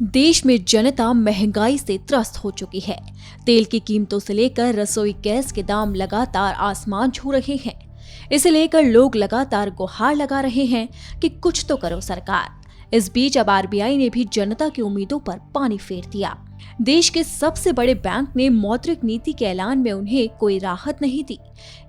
देश में जनता महंगाई से त्रस्त हो चुकी है। तेल की कीमतों से लेकर रसोई गैस के दाम लगातार आसमान छू रहे हैं। इसे लेकर लोग लगातार गुहार लगा रहे हैं कि कुछ तो करो सरकार। इस बीच अब आरबीआई ने भी जनता की उम्मीदों पर पानी फेर दिया। देश के सबसे बड़े बैंक ने मौद्रिक नीति के ऐलान में उन्हें कोई राहत नहीं दी।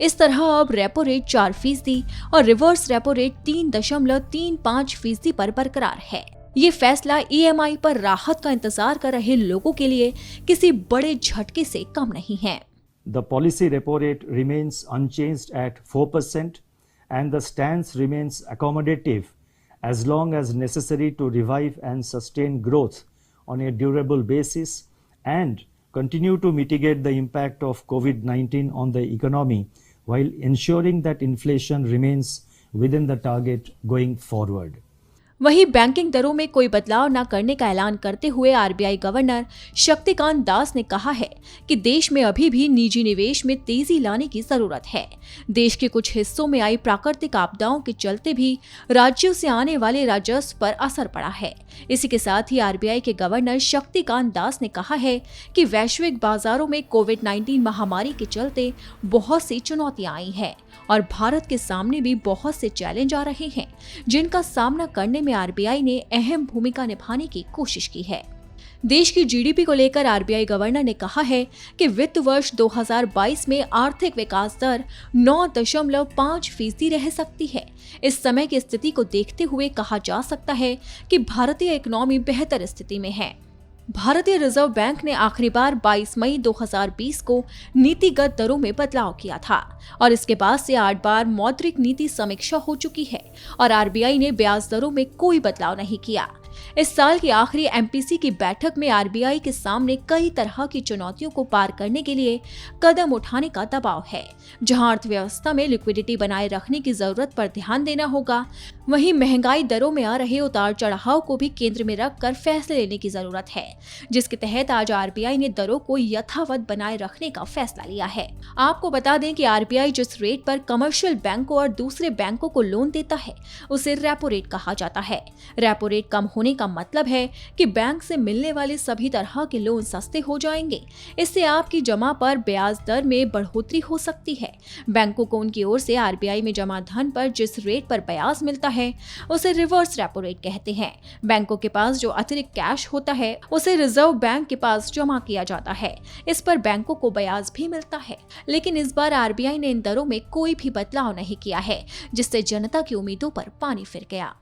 इस तरह अब रेपो रेट 4% और रिवर्स रेपो रेट 3.35% पर बरकरार है। ये फैसला ईएमआई पर राहत का इंतजार कर रहे लोगों के लिए किसी बड़े झटके से कम नहीं है। The policy repo rate remains unchanged at 4% and the stance remains accommodative as long as necessary to revive and sustain growth on a durable basis and continue to mitigate the impact of COVID-19 on the economy while ensuring that inflation remains within the target going forward. वहीं banking दरों में कोई बदलाव न करने का ऐलान करते हुए आरबीआई गवर्नर शक्तिकांत दास ने कहा है कि देश में अभी भी निजी निवेश में तेजी लाने की जरूरत है। देश के कुछ हिस्सों में आई प्राकृतिक आपदाओं के चलते भी राज्यों से आने वाले राजस्व पर असर पड़ा है। इसी के साथ ही आरबीआई के गवर्नर शक्तिकांत दास ने कहा है कि वैश्विक बाजारों में कोविड-19 महामारी के चलते बहुत सी चुनौतियां आई हैं और भारत के सामने भी बहुत से चैलेंज आ रहे हैं, जिनका सामना करने में आरबीआई ने अहम भूमिका निभाने की कोशिश की है। देश की जीडीपी को लेकर आरबीआई गवर्नर ने कहा है कि वित्त वर्ष 2022 में आर्थिक विकास दर 9.5% रह सकती है। इस समय की स्थिति को देखते हुए कहा जा सकता है कि भारतीय इकोनॉमी बेहतर स्थिति में है। भारतीय रिजर्व बैंक ने आखिरी बार 22 मई 2020 को नीतिगत दरों में बदलाव किया था और इसके बाद से 8 बार मौद्रिक नीति समीक्षा हो चुकी है और आरबीआई ने ब्याज दरों में कोई बदलाव नहीं किया। इस साल की आखिरी एमपीसी की बैठक में आरबीआई के सामने कई तरह की चुनौतियों को पार करने के लिए कदम उठाने का दबाव है। जहां अर्थव्यवस्था में लिक्विडिटी बनाए रखने की जरूरत पर ध्यान देना होगा, वहीं महंगाई दरों में आ रहे उतार चढ़ाव को भी केंद्र में रखकर फैसले लेने की जरूरत है, जिसके तहत आज आरबीआई ने दरों को यथावत बनाए रखने का फैसला लिया है। आपको बता दें कि आरबीआई जिस रेट पर कमर्शियल बैंकों और दूसरे बैंकों को लोन देता है उसे रेपो रेट कहा जाता है। रेपो रेट कम होने का मतलब है कि बैंक से मिलने वाले सभी तरह के लोन सस्ते हो जाएंगे। इससे आपकी जमा पर ब्याज दर में बढ़ोतरी हो सकती है। बैंकों को उनकी ओर से आरबीआई में जमा धन पर जिस रेट पर ब्याज मिलता है उसे रिवर्स रेपो रेट कहते हैं। बैंकों के पास जो अतिरिक्त कैश होता है उसे रिजर्व बैंक के पास जमा किया जाता है। इस पर बैंकों को ब्याज भी मिलता है। लेकिन इस बार आरबीआई ने इन दरों में कोई भी बदलाव नहीं किया है, जिससे जनता की उम्मीदों पर पानी फिर गया।